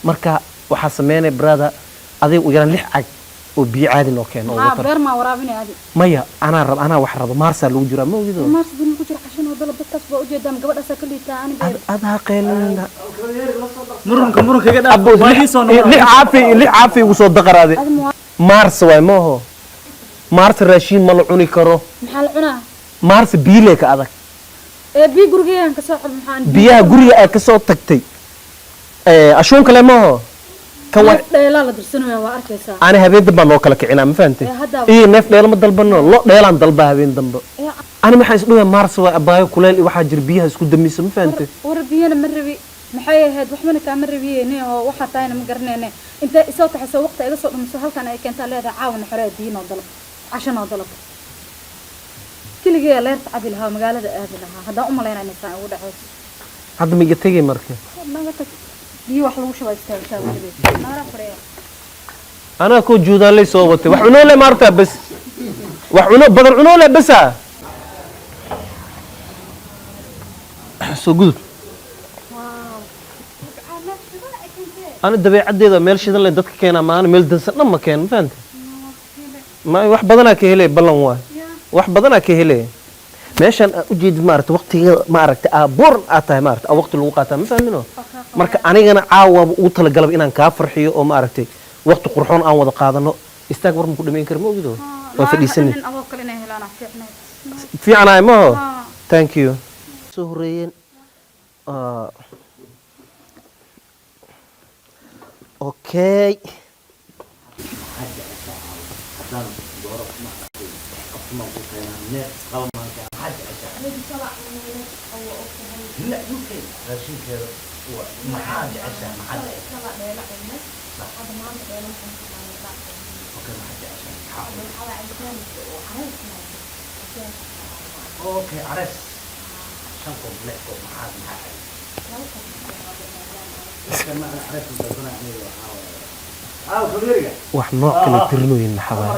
marka waxa sameeyay brother adiga u yaran 6 cag oo biyo caadi noo keen oo watar beer ma waraabinay adi maya ana wax rabo maarsa lagu jira ma ogido maarsa dib ku jira qashin oo dalab dadkaas baa u jeedaan gabadhaas ka liitaa aniga adha qeelina murunka iga dhaaf baahii soo noqon 6 caafi ugu soo daqaraade maarsa way mooho maarsa raashin ma la cuni karo maxaa la cunaa maarsa biile ka adag biyo gurigeeyan ka soo xul maxaan biyaha guriga ay ka soo tagtay ashoon kale mooho كوي ديلا لا درسنويا waa arkaysa ana habeen dambe loo kala kicinaa ma fahamtay ee neef dheelo ma dalbano lo dheelaan dalba habeen dambe ana maxay isdhow mars waa abaayo kuleel waxa jir biyaha isku damiso ma fahamtay war biyana ma rabi maxay ahayd waxna ka ma rabiyeen oo waxa taayna ma garaneene inta isoo taxayso waqti iga soo dhumiso halkan ay keenta leedahay caawin xorey diin oo dalab cashan oo dalab kaliya leer tacbi lahaa magaalada aadi lahaa hada u maleynaa inay ugu dhaxayso hadda miga tagay markay دي واحد لو شو استاذ ما راح فريق انا كو جودان لي صوبتي وحنو له مارتا بس وحنو بدل عنو له بس سو غود انا دبيعديدا ميل شيدان له ددك كينا ما انا ميل دنسن ما كين فهمت ما wax badana ka helay balan waa wax badana ka helay meeshan u jeed maarta waqtiga ma aragtay aabur aatahay maarta waqti lagu qaataa ma fahmino marka anigana caawa uu tala galab inaan ka farxiyo oo ma aragtay waqti qurxoon aan wada qaadano istaag war ma ku dhameyn kar ma ogido waa fadhiisan fiicanaay ma thank you soo horeeyeen okay لا يمكن راشين كذا ومحاد عشان محاد اوكي عرس شنكم بلاكم محاد wax nooc kale tirnooyin xabaa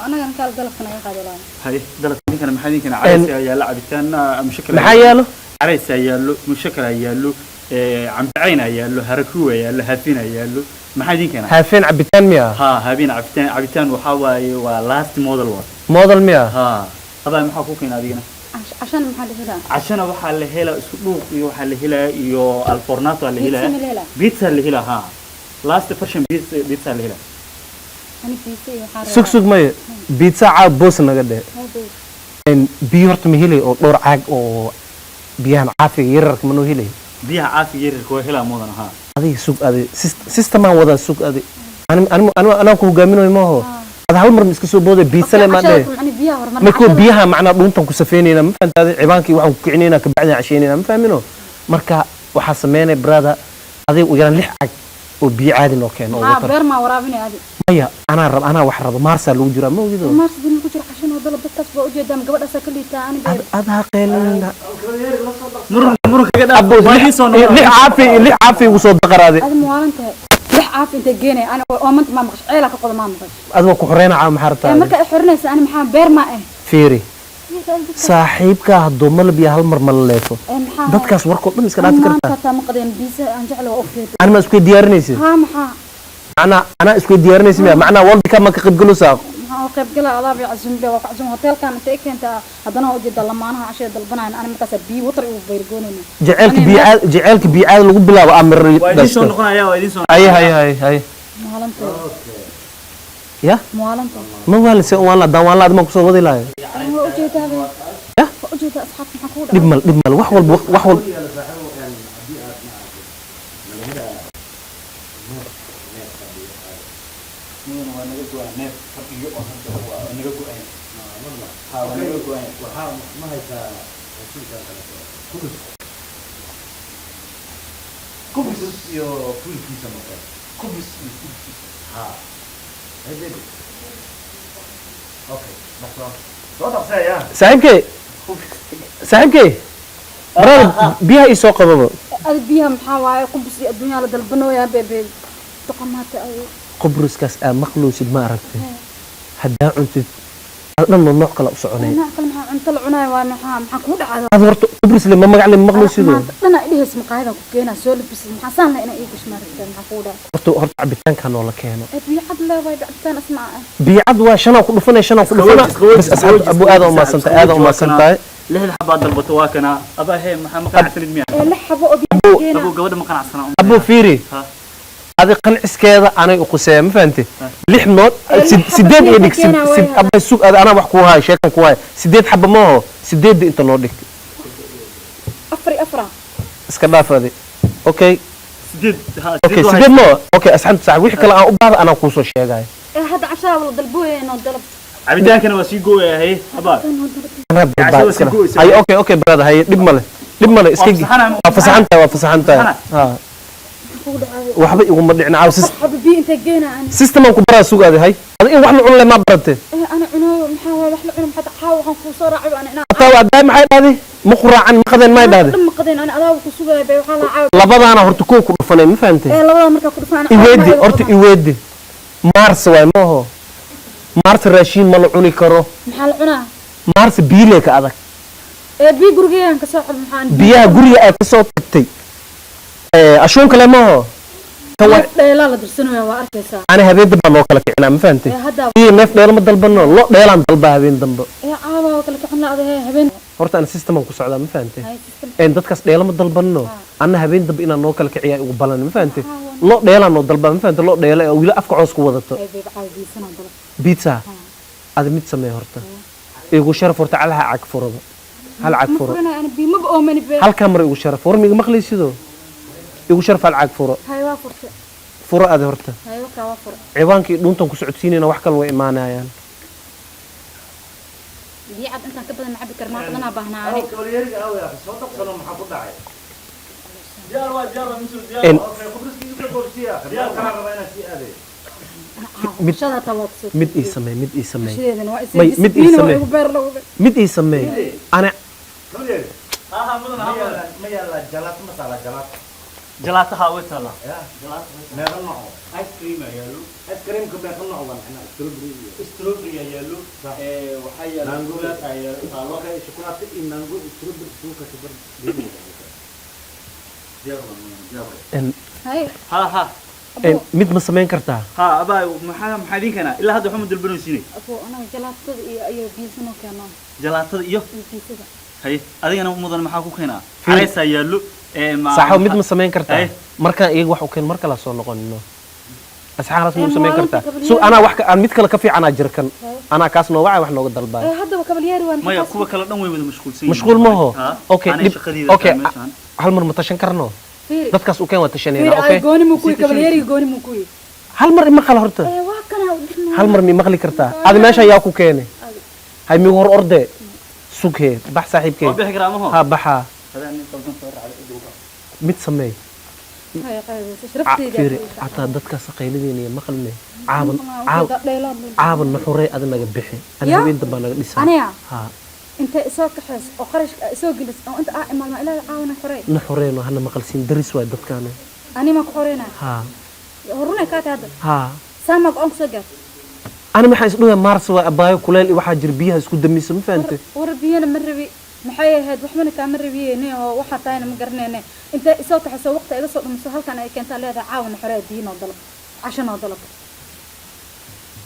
أنا كان قال دلك أنا يقادلان. هاي دلك كان محلين كان عريس يالله عبتان مشكلة. محياله. عريس يالله مشكلة يالله عم بعينا يالله هركوة يالله هافين يالله محلين كان. هافين عبتان ميا. ها هافين عبتان وحواي ولاست موديل وات. موديل ميا. ها هذا محقوقين هذينا. عشان محل هلا. عشان وحال هلا سلوك وحال هلا يو الفورناتو اللي هلا. بيتزا اللي هلا ها. لاست فرشن بيتزا اللي هلا. سوق ماي بيتزا عاد بوس نغده ان بيورت مهيلي او دور عاق او بيان عافي يرك منو هيلي بيها عافي يرك كو هلا مودن ها ادي سوق ادي سيستم ودا سوق ادي انا كو غامينو ما هو هذا هل مر مسك سو بوده بيتزا ما ده ما كو بيها معنا دونتن كو سفينينا ما فهمت هذا عيبانكي waxaan ku kicinayna ka bacdi casheynayna ma fahmino marka waxa sameeyay brother adiga u yaran 6 cag oo biyo caadi noo keen oo watar beer ma waraabinay adi maya ana wax rabo maarsa lagu jira ma ogido maarsa dib ku jira qashin oo dalab dadkaas baa u jeedaan gabadhaas ka liitaa aniga adha qeelina murunka iga dhaaf baahii soo noqon 6 caafi ugu soo daqaraade adi muwaalanta 6 caafi inta geenay ana oo manta ma maqash ceela ka qodo ma maqash adwa ku xoreena caam xarta marka ay xorinaysa ana maxaa beer ma ah fiiri saaxiibka hadoo malbiya hal mar mal leefo dadkaas warkood dhan iska dhaafi kartaa maanta ma qadeen biisa aan jecel oo ofreed ana ma isku diyaarinaysid ha maxaa ana isku diyaarinaysid macna walba kama ka qayb galo saaq maxaa qayb gala adaab cazum baa wax cazum hotelkan inta keenta hadana oo jeeda lamaanaha cashay dalbanayna ana markaas biyo watar u beergoonayna jaceelka biyaad lagu bilaabo amir soo noqonaya waa idin soo hay maalanta يا موالنت ما والد سوى والله دام والله ما كسر وضي لا وجيت هذا يا وجيت أصحاب محكود دبل وحول صاحبك برا بيها يسوق بابا بيها محاواي قبس الدنيا لدلبنو يا بيبي تقمات أي قبرص كاس مقلوس ما عرفته هدا أنت أنا نوع كلا أسعنين أنا أكل مع أنت العناية ومحا كود على هذا ورط قبرص لما ما قال مقلوس يدو أنا إليه اسم قاعدة كوكينا سولف بس محسن لنا إيه إيش ما رحت محا كودا هرت عبتان كانوا ولا كانوا بيعد لا باي بعدتان أسمع بيعد وشنا وكلفنا شنا وكلفنا بس أسحب أبو آدم وما سنت آدم وما سنت ليه الحبات البطواكنا أبا هي محمد قناع سند مياه لحبوا أبو قبل ما قناع سنة أبو فيري هذا قنعس كذا أنا أقسم فهمتي لح نوت سديد يدك سد أبا السوق أنا بحكوها شيء كويس سديد حبة ما هو سديد أنت نودك أفرا اسكندر هذه أوكي سديد أوكي سديد ما أوكي أسحب ساعة ويحكي كلا أبغى أنا أقصه شيء جاي هذا عشاء ولا دلبوه إنه دلب عبدان كان وسيقو يا هي أبا أنا بعد كده هاي أوكي برادة هاي دب ماله اسكيجي فسحنتها ها وحبي ومدعنا عاوز حبيبي أنت جينا أنا سيستم أنكم برا السوق هذه هاي هذا واحد العلماء ما برته أنا عنو محاول واحد العلماء حتى حاول خنفوصة راعي أنا طاوع دايم حي هذه مقرع عن مقدن ما هذا لما قدين أنا أداو كسوق بي وحلا عاود لبض أنا هرتكون كل فنان ما فهمتي لبض مركب كل فنان يودي يودي مارس واي ما هو مارس راشين ملعوني كرو محل عنا مارس بيلك هذا بي جورجيان كسوق المحان بيها جوريا كسوق تي أشون كلامه هو لا درسنا يا واركيسا أنا هبين دبا نو كلا كعنا ما فهمتي إيه نف ديال ما دلبنا لا ديال عن دلبا هبين دنبا يا عاوا كلا كعنا هذا هبين horta aan system ku socdaa ma fahantay een dadkaas dheelama dalbano anna habeen dab inaan noo kala kiciyaa ugu balan ma fahantay loo dheelaan noo dalba ma fahantay loo dheela oo wila afka coos ku wadato pizza aad mid samee horta igu sharaf horta calaha cag furada hal cag furo hal kamera igu sharaf war miga maqlaysido igu sharaf hal cag furo furo aad horta ciwaankii dhuntan ku socodsiinayna wax kale way imaanayaan بيعد أنت كبر مع بكر ما قدنا بهنا عليك. مد إسمه مد إسمه أنا جلات هاوي تلا آيس كريم يالو آيس كريم كم يكون نوعا إحنا استروبري يالو وحيا نانجولا يالو والله شوكولاتة نانجو استروبري سوكا شوكولاتة هاي ها مد مسمين كرتها ها أبا محادين كنا إلا هذا حمد البنوسيني أبو أنا جلات إيو بيسنو كنا جلات إيو هاي هذه أنا مدن محاكو كنا عايز يالو صح mid ma sameyn kartaa marka iyagu wax u keen marka la soo noqonino asxaabas ma sameyn kartaa soo ana wax aan mid kale ka fiican jirkan ana kaas noo wacay wax nooga dalbay hadaba kabalyaari waan ma kuwa kale dhan way wada mashquulsan mashquul ma ho okay hal mar ma tashan karno dadkaas u keen waa tashanayna okay gooni mu kuwi kabalyaari gooni mu kuwi hal mar ma qal horta hal mar mi maqli kartaa aad meesha yaa ku keenay hay mi hor orde sugee bax saaxiibkay ha baxa mid samee fiiri hataa dadka saqayladeen iyo maqalne caaban nuxurey aad naga bixi ana habeen damba naga dhisaa ha inta isoo kaxeys oo qarash isoo gilis oo inta imaama ilaa caawna xurey nuxureyno hana maqalsiin daris waa dadkaana ani ma ku xureyna ha horuna ka taada ha samag on soo gaar ana maxay isdhuya mars waa abaayo kuleel waxa jir biyaha isku damiso ma fahantay war biyana ma rabi maxay ahayd waxmana kaama rabiyeen oo waxa taayna ma garaneene inta isoo taxso waqti iga soo dhumiso halkan ay keenta leedahay caawna xorey diin oo dalab cashan oo dalab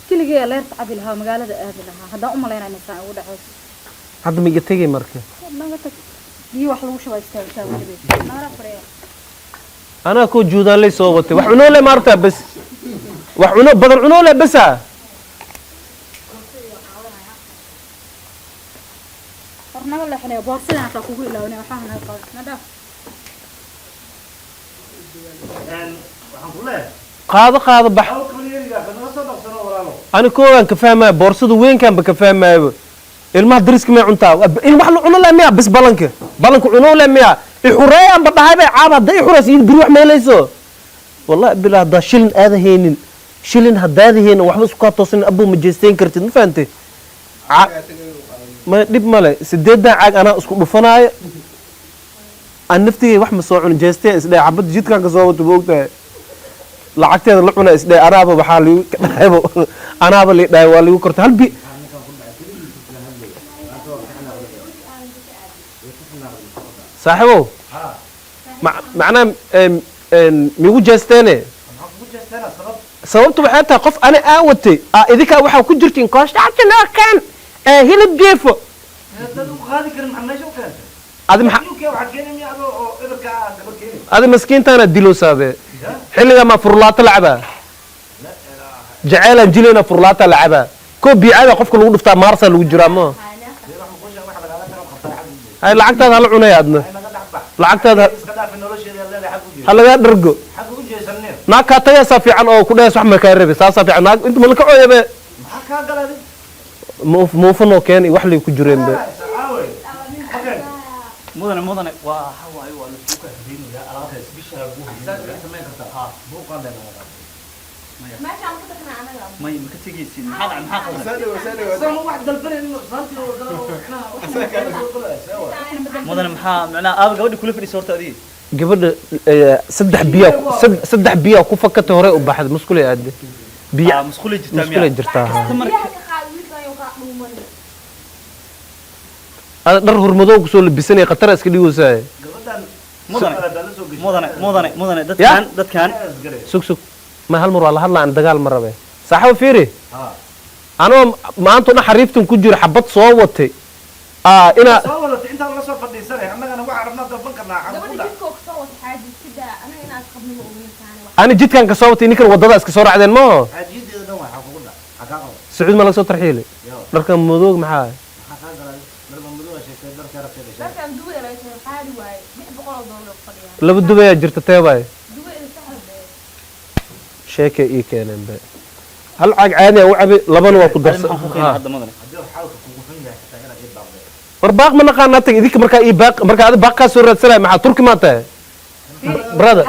kaliya leerta cabil ha magaalada aad lahaa hadaa u maleynaa inay saa ugu dhaxayso hadda ma iga tagay marka naga tag biyo wax lagu shuba istaagtaa waliba naara fariya ana ko juudaan lay soo watay wax cuno le maarta bas wax cuno badan cuno le bas naga leexnay boorsadana ka kugu ilaawna waxaan naga qaad nadaaf qaado bax ana koogan ka fahmaa boorsadu weynkan ba ka fahmaayo ilmaha dariska ma cuntaa in wax la cuno la miya bas balanka cuno la miya xurayaan ba dhahay bay caaba day xuras in bir wax meelayso wallahi bilaa da shilin aada heenin shilin hadaada heen waxba isku ka toosin abu ma jeesteen kartid ma fahamtay ما دب ماله سديدا عاق أنا أسكت بفناي النفتي واحد مسوعون جاستي إسلا عبد جيت كان كسوة تبوكته lacagteeda la cuna isdhe anaaba waxaa ligu dhahaybo anaaba li dhahay waa ligu kortay hal bi saaxiibow macnaa migu jeesteene sababtu waxay tahay qof ani aan watay idinkaa waxaa ku jirtiin kooshtaatinookan hilib geefo adi maskiintaana dilowsaabe xilligaa maa furlaato lacabaa jaceylaan jilayna furlaata lacabaa koo biicada qofka lagu dhiftaa maarsaa lagu jiraa ma hay lacagtaada hala cunaya adna lacagtaada ha lagaa dhargo naag kaa tagaysaa fiican oo ku dhahays wax ma kaa rabe saasaa fiican naag inta malaka ooyabe muufanoo keen wax lay ku jireen be mudane waa hawaayo waa la isku kahdiinaya alaabta isbisha may ma ka tegaysid mudane maxaa macnaa aaba gabadha kula fadhiisa horta adiga gabadha saddex biyaa ku fakatay hore u baxday muskulay aade biya muskulay jirtaa ada dhar hurmadoo kusoo labisanaya khatara iska dhigaysaa mudane dadkan sug ma hal mar waa la hadlaa aan dagaal ma rabe saaxibo fiiri anoo maanta dhan xariiftan ku jira xabad soo watay inaa ani jidkan ka soo watay ninkan wadada iska soo raacdeen maaho sacuud ma laga soo tarxiilay dharkan madoog maxaa laba dubayaa jirta teebaay sheekay ii keeneen be hal caag caadi aan u cabi labana waa ku darsa war baaq ma naqaanaa tag idinka markaa ii baaq markaa adi baaq kaa soo raadsanaya maxaa turki maa tahay brother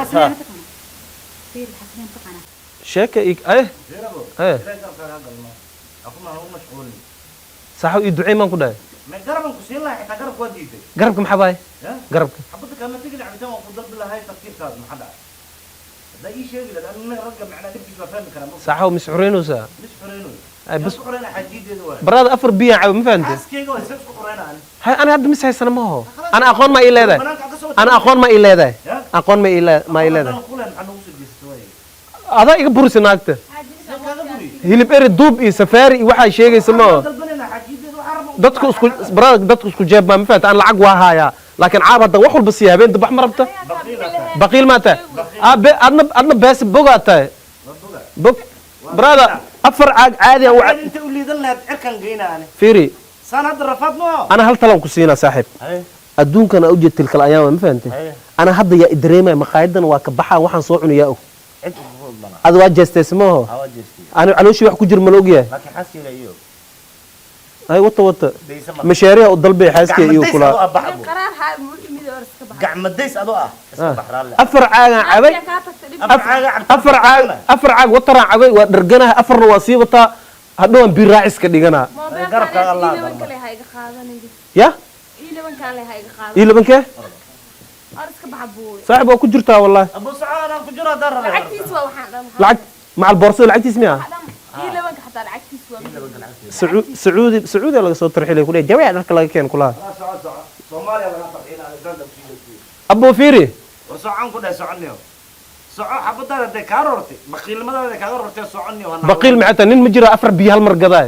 sheekay ii saaxib ii ducey maan ku dhahay garabka maxaa baay garabka saaxib mis xureynaysaa bas barada afar biyan cabi ma fahamtay hay ana hadda mis haysana ma ho ana aqoon ma ii leedahay ana aqoon ma ii leedahay aqoon ma ii leedahay adaa iga burisa naagta hilib eri duub iyo safaari iyo waxaa sheegaysa ma ho dadku isku jeeb ma fahamta aan lacag waa haayaa laakiin caab hadda wax walba siiya habeen dabax ma rabta baqiil ma tahay adna beesi bogaa tahay bog brada afar caag caadi fiiri ana hal talan ku siinaa saaxiib adduunkan aa ujeed tilkal ayaama ma fahamtay ana hadda yaa idareemaya maqaayadan waa ka baxaa waxaan soo cunayaa og ada waa jeestaysa maaho ani calooshii wax ku jir ma la ogyahay hay wata mashaariha u dalbay xaaskay iyo kula gacmadays adoo afar caagan cabay afar caag wataraan cabay waa dharganaha afarna waa sii wataa hadhow aan biir raacis ka dhiganaa ya ii labankee saaxib waa ku jirtaa wallahi lacag macal boorsada lacagtiis miya sacuudi laga soo tarxilay ku leeyahay jawaab dharka laga keen kulaha abo fiiri baqiil maxay nin ma jira afar biyo hal mar gadaa